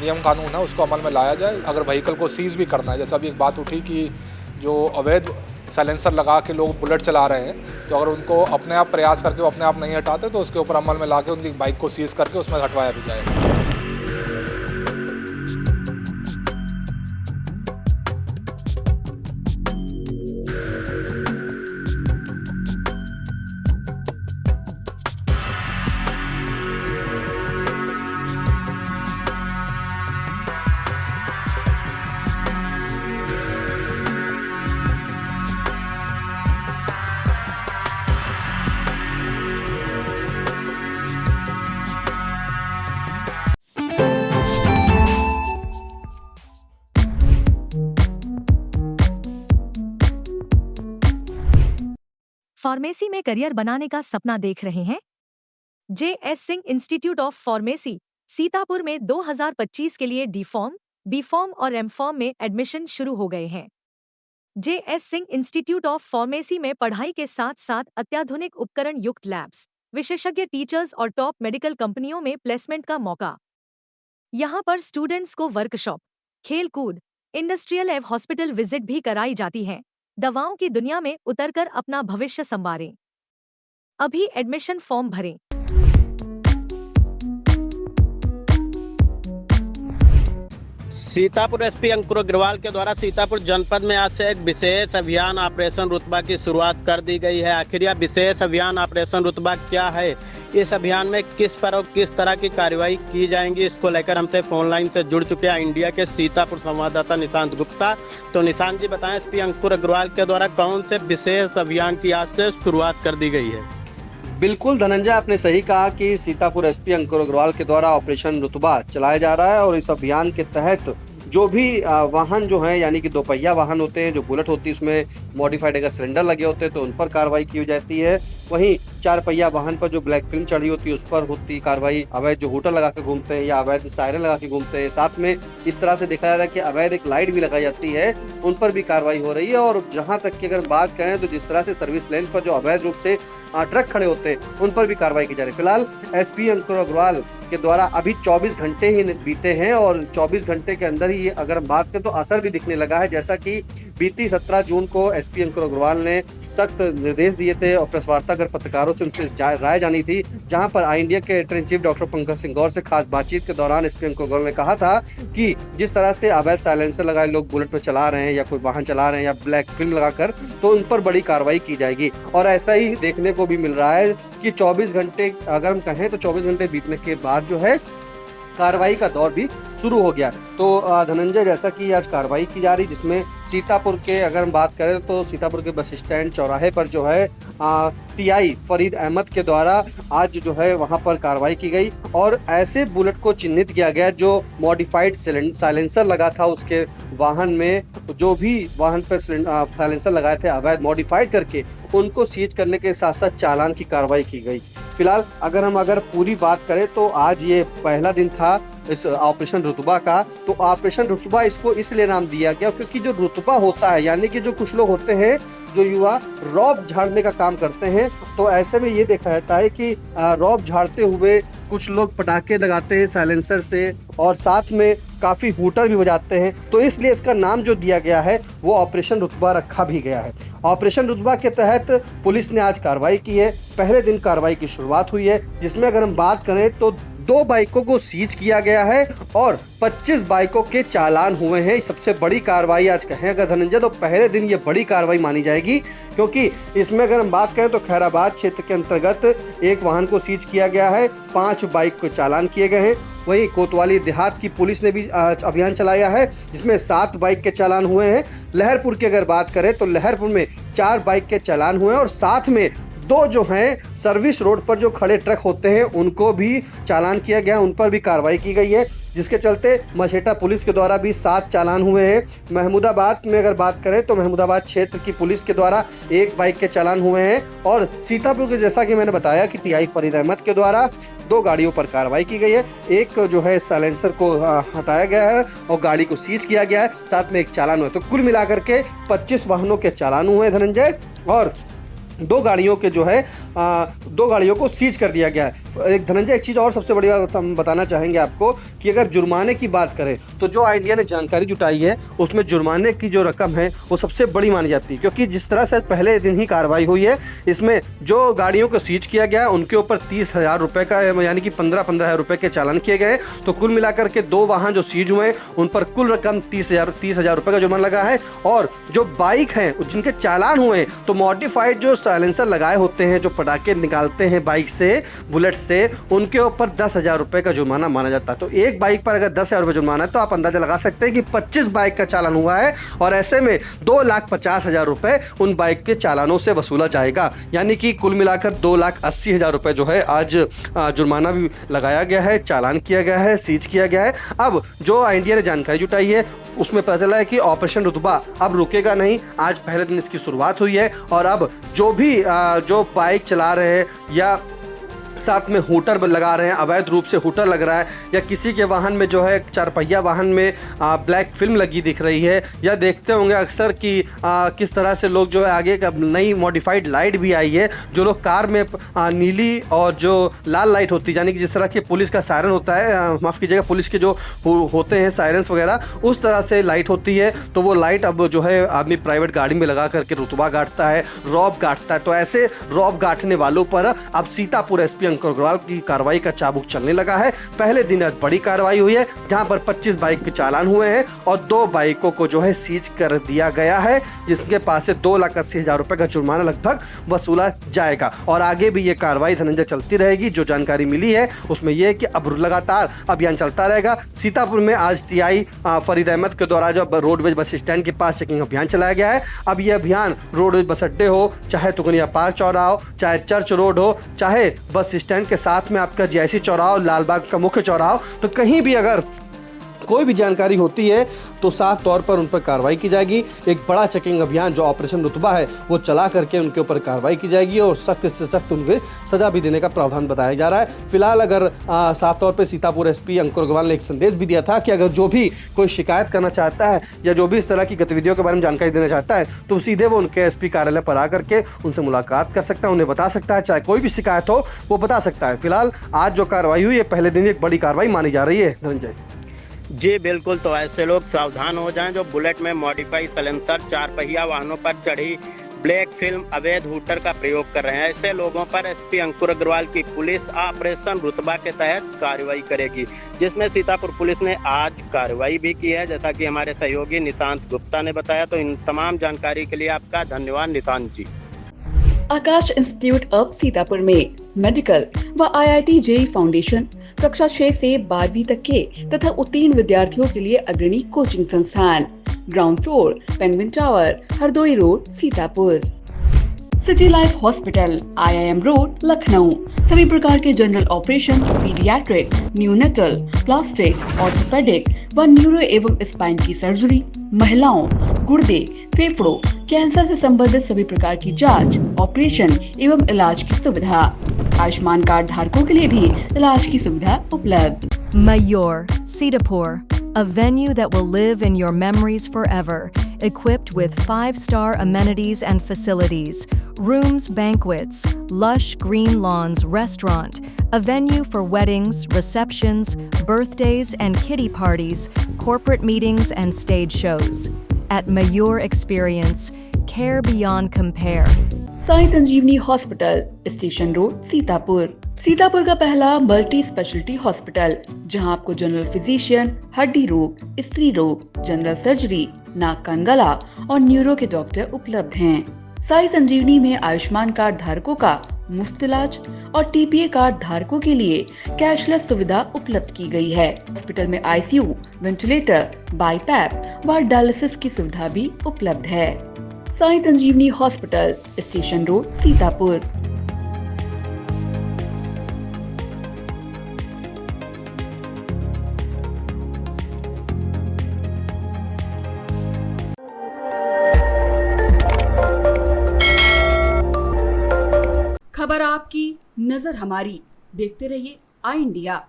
नियम कानून है उसको अमल में लाया जाए। अगर व्हीकल को सीज़ भी करना है, जैसा अभी एक बात उठी कि जो अवैध साइलेंसर लगा के लोग बुलेट चला रहे हैं, तो अगर उनको अपने आप प्रयास करके वो अपने आप नहीं हटाते तो उसके ऊपर अमल में ला के उनकी बाइक को सीज़ करके उसमें हटवाया भी जाएगा। फार्मेसी में करियर बनाने का सपना देख रहे हैं? JS. Singh institute of pharmacy Sitapur में 2025 के लिए डी फॉर्म, बी फॉर्म और एम फॉर्म में एडमिशन शुरू हो गए हैं। JS. Singh institute of pharmacy में पढ़ाई के साथ साथ अत्याधुनिक उपकरण युक्त लैब्स, विशेषज्ञ टीचर्स और टॉप मेडिकल कंपनियों में प्लेसमेंट का मौका। यहाँ पर स्टूडेंट्स को वर्कशॉप, खेल-कूद, इंडस्ट्रियल एवं हॉस्पिटल विजिट भी कराई जाती है। दवाओं की दुनिया में उतरकर अपना भविष्य संवारें। अभी एडमिशन फॉर्म भरें। सीतापुर एसपी अंकुर अग्रवाल के द्वारा सीतापुर जनपद में आज से एक विशेष अभियान ऑपरेशन रुतबा की शुरुआत कर दी गई है। आखिर यह विशेष अभियान ऑपरेशन रुतबा क्या है, इस अभियान में किस पर और किस तरह की कार्रवाई की जाएंगी, इसको लेकर हमसे फोन लाइन से जुड़ चुके हैं इंडिया के सीतापुर संवाददाता निशांत गुप्ता। तो निशांत जी बताएं, एसपी अंकुर अग्रवाल के द्वारा कौन से विशेष अभियान की आज से शुरुआत कर दी गई है? बिल्कुल धनंजय, आपने सही कहा कि सीतापुर एसपी अंकुर अग्रवाल के द्वारा ऑपरेशन रुतबा चलाया जा रहा है और इस अभियान के तहत जो भी वाहन जो है यानी कि दोपहिया वाहन होते हैं, जो बुलेट होती है उसमें मॉडिफाइड अगर सिलेंडर लगे होते हैं तो उन पर कार्रवाई की जाती है। वहीं चार पहिया वाहन पर जो ब्लैक फिल्म चढ़ी होती है उस पर होती कार्रवाई। अवैध जो होटल लगा के घूमते हैं या अवैध सायरन लगा के घूमते हैं, साथ में इस तरह से देखा जा रहा है कि अवैध एक लाइट भी लगाई जाती है, उन पर भी कार्रवाई हो रही है। और जहां तक की अगर बात करें तो जिस तरह से सर्विस लेन पर जो अवैध रूप से ट्रक खड़े होते हैं उन पर भी कार्रवाई की जा रही है। फिलहाल एसपी अंकुर अग्रवाल के द्वारा अभी 24 घंटे ही बीते हैं और 24 घंटे के अंदर ही अगर बात करें तो असर भी दिखने लगा है। जैसा कि बीती 17 जून को एसपी अंकुर अग्रवाल ने सख्त निर्देश दिए थे और प्रेस वार्ता कर पत्रकारों से उनसे राय जानी थी, जहां पर आई इंडिया के editor in chief doctor Pankaj Singh Gaur से खास बातचीत के दौरान एसपी अंकुर अग्रवाल ने कहा था कि जिस तरह से अवैध साइलेंसर लगाए लोग बुलेट पर चला रहे हैं या कोई वाहन चला रहे हैं या ब्लैक फिल्म लगाकर, तो उन पर बड़ी कार्रवाई की जाएगी। और ऐसा ही देखने को भी मिल रहा है कि 24 घंटे अगर हम कहें तो 24 घंटे बीतने के बाद जो है कार्रवाई का दौर भी शुरू हो गया। तो धनंजय, जैसा कि आज कार्रवाई की जा रही, जिसमें सीतापुर के अगर हम बात करें तो सीतापुर के बस स्टैंड चौराहे पर जो है टीआई फरीद अहमद के द्वारा आज जो है वहां पर कार्रवाई की गई और ऐसे बुलेट को चिन्हित किया गया जो मॉडिफाइड साइलेंसर लगा था उसके वाहन में, जो भी वाहन पर साइलेंसर लगाए थे अवैध मॉडिफाइड करके उनको सीज करने के साथ साथ चालान की कार्रवाई की गई। फिलहाल अगर पूरी बात करें तो आज ये पहला दिन था इस ऑपरेशन रुतबा का। तो ऑपरेशन रुतबा इसको इसलिए नाम दिया गया क्योंकि जो रुतबा होता है, यानी कि जो कुछ लोग होते हैं जो युवा रौब झाड़ने का काम करते हैं, तो ऐसे में ये देखा जाता है कि रौब झाड़ते हुए कुछ लोग पटाखे लगाते हैं साइलेंसर से और साथ में काफी हूटर भी बजाते हैं, तो इसलिए इसका नाम जो दिया गया है वो ऑपरेशन रुतबा रखा भी गया है। ऑपरेशन रुतबा के तहत पुलिस ने आज कार्रवाई की है। पहले दिन कार्रवाई की शुरुआत हुई है, जिसमें अगर हम बात करें तो 2 बाइकों को सीज किया गया है और 25 बाइकों के चालान हुए हैं। सबसे बड़ी कार्रवाई आज कहें अगर धनंजय तो पहले दिन ये बड़ी कार्रवाई मानी जाएगी, क्योंकि इसमें अगर हम बात करें तो खैराबाद क्षेत्र के अंतर्गत एक वाहन को सीज किया गया है, 5 बाइक को चालान किए गए हैं। वहीं कोतवाली देहात की पुलिस ने भी अभियान चलाया है, जिसमें 7 बाइक के चालान हुए हैं। लहरपुर की अगर बात करें तो लहरपुर में 4 बाइक के चालान हुए हैं और साथ में 2 जो हैं सर्विस रोड पर जो खड़े ट्रक होते हैं उनको भी चालान किया गया, उन पर भी कार्रवाई की गई है, जिसके चलते मछेटा पुलिस के द्वारा भी 7 चालान हुए हैं। महमूदाबाद में अगर बात करें तो महमूदाबाद क्षेत्र की पुलिस के द्वारा 1 बाइक के चालान हुए हैं और सीतापुर के जैसा कि मैंने बताया कि टीआई फरीद अहमद के द्वारा 2 गाड़ियों पर कार्रवाई की गई है। एक जो है साइलेंसर को हटाया गया है और गाड़ी को सीज किया गया है, साथ में 1 चालान हुआ। तो कुल मिलाकर के 25 वाहनों के चालान हुए हैं धनंजय और 2 गाड़ियों के जो है 2 गाड़ियों को सीज कर दिया गया है। एक धनंजय एक चीज़ और सबसे बड़ी बात हम बताना चाहेंगे आपको कि अगर जुर्माने की बात करें तो जो इंडिया ने जानकारी जुटाई है उसमें जुर्माने की जो रकम है वो सबसे बड़ी मानी जाती है, क्योंकि जिस तरह से पहले दिन ही कार्रवाई हुई है इसमें जो गाड़ियों को सीज किया गया है उनके ऊपर 30,000 रुपये का यानी कि 15,000 रुपये के चालान किए गए। तो कुल मिलाकर के 2 वाहन जो सीज हुए उन पर कुल रकम 30,000 रुपये का जुर्माना लगा है। और जो बाइक हैं जिनके चालान हुए तो मॉडिफाइड जो साइलेंसर लगाए होते हैं, जो पटाखे निकालते हैं बाइक से, बुलेट से, उनके ऊपर 10,000 रुपये का जुर्माना माना जाता है। तो एक बाइक पर अगर 10,000 रुपये जुर्माना है तो आप अंदाजा लगा सकते हैं कि 25 बाइक का चालान हुआ है और ऐसे में 2,50,000 रुपये उन बाइक के चालानों से वसूला जाएगा। यानी कि कुल मिलाकर 2,80,000 रुपये जो है आज जुर्माना भी लगाया गया है, चालान किया गया है, सीज किया गया है। अब जो इंडिया ने जानकारी जुटाई है उसमें पता चला है कि ऑपरेशन रुतबा अब रुकेगा नहीं। आज पहले दिन इसकी शुरुआत हुई है और अब जो भी जो बाइक चला रहे हैं या साथ में हूटर लगा रहे हैं, अवैध रूप से हूटर लग रहा है, या किसी के वाहन में जो है 4 पहिया वाहन में ब्लैक फिल्म लगी दिख रही है, या देखते होंगे अक्सर कि किस तरह से लोग जो है आगे का नई मॉडिफाइड लाइट भी आई है, जो लोग कार में नीली और जो लाल लाइट होती है, यानी कि जिस तरह की पुलिस का सायरन होता है, माफ़ कीजिएगा पुलिस के जो होते हैं सायरन्स वगैरह, उस तरह से लाइट होती है। तो वो लाइट अब जो है आदमी प्राइवेट गाड़ी में लगा करके रुतबा गाँटता है, रौब गाँटता है। तो ऐसे रौब गाँटने वालों पर अब सीतापुर एसपी अंकुर अग्रवाल की कार्रवाई का चाबुक चलने लगा है। पहले दिन आज बड़ी कार्रवाई हुई है जहां पर 25 बाइक के चालान हुए हैं और 2 बाइकों को जो है सीज कर दिया गया है, जिसके पास से 2,80,000 रुपए का जुर्माना लगभग वसूला जाएगा। और आगे भी ये कार्रवाई धनंजय चलती रहेगी। जो जानकारी मिली है उसमें यह है कि अब लगातार अभियान चलता रहेगा। सीतापुर में आज टीआई फरीद अहमद के द्वारा जो रोडवेज बस स्टैंड के पास चेकिंग अभियान चलाया गया है। अब यह अभियान रोडवेज बस अड्डे हो, चाहे तुगनिया पार्क चौराहा हो, चाहे चर्च रोड हो, चाहे बस स्टैंड के साथ में आपका जीआईसी चौराहा, लालबाग का मुख्य चौराहा, तो कहीं भी अगर कोई भी जानकारी होती है तो साफ तौर पर उन पर कार्रवाई की जाएगी। एक बड़ा चेकिंग अभियान जो ऑपरेशन रुतबा है वो चला करके उनके ऊपर कार्रवाई की जाएगी और सख्त से सख्त उनको सजा भी देने का प्रावधान बताया जा रहा है। फिलहाल अगर साफ तौर पर सीतापुर एसपी अंकुर अग्रवाल ने एक संदेश भी दिया था कि अगर जो भी कोई शिकायत करना चाहता है या जो भी इस तरह की गतिविधियों के बारे में जानकारी देना चाहता है तो सीधे वो उनके एसपी कार्यालय पर आकर के उनसे मुलाकात कर सकता है, उन्हें बता सकता है, चाहे कोई भी शिकायत हो वो बता सकता है। फिलहाल आज जो कार्रवाई हुई है पहले दिन एक बड़ी कार्रवाई मानी जा रही है। धनंजय जी बिल्कुल, तो ऐसे लोग सावधान हो जाएं जो बुलेट में मॉडिफाई साइलेंसर, 4 पहिया वाहनों पर चढ़ी ब्लैक फिल्म, अवैध हूटर का प्रयोग कर रहे हैं। ऐसे लोगों पर एसपी अंकुर अग्रवाल की पुलिस ऑपरेशन रुतबा के तहत कार्रवाई करेगी, जिसमें सीतापुर पुलिस ने आज कार्रवाई भी की है, जैसा कि हमारे सहयोगी निशांत गुप्ता ने बताया। तो इन तमाम जानकारी के लिए आपका धन्यवाद निशांत जी। आकाश इंस्टीट्यूट ऑफ सीतापुर में मेडिकल व IIT जेईई फाउंडेशन कक्षा 6 से 12वीं तक के तथा उत्तीर्ण विद्यार्थियों के लिए अग्रणी कोचिंग संस्थान। Ground floor, penguin tower, Hardoi road, Sitapur. City life hospital, IIM road, Lucknow. सभी प्रकार के general operation, paediatric, neonatal, plastic, orthopaedic व न्यूरो एवं स्पाइन की सर्जरी, महिलाओं, गुर्दे, फेफड़ों, कैंसर से संबंधित सभी प्रकार की जांच, ऑपरेशन एवं इलाज की सुविधा। आयुष्मान कार्ड धारकों के लिए भी इलाज की सुविधा उपलब्ध। Mayur, Sitapur, a venue that will live in your memories forever, equipped with 5-star amenities and facilities, rooms, banquets, lush green lawns, restaurant, a venue for weddings, receptions, birthdays and kiddie parties, corporate meetings and stage shows. At Mayur Experience, care beyond compare. Sai Sanjeevani hospital, station road, Sitapur. Sitapur का पहला multi speciality hospital, जहां आपको general physician, हड्डी रोग, स्त्री रोग, general surgery, नाक कान गला और न्यूरो के डॉक्टर उपलब्ध हैं। साई संजीवनी में आयुष्मान कार्ड धारकों का मुफ्त इलाज और TPA कार्ड धारकों के लिए कैशलेस सुविधा उपलब्ध की गई है। हॉस्पिटल में ICU, वेंटिलेटर, बाईपैप व डायलिसिस की सुविधा भी उपलब्ध है। Sai Sanjeevani hospital, station road, Sitapur. खबर आपकी, नजर हमारी। देखते रहिए आई इंडिया।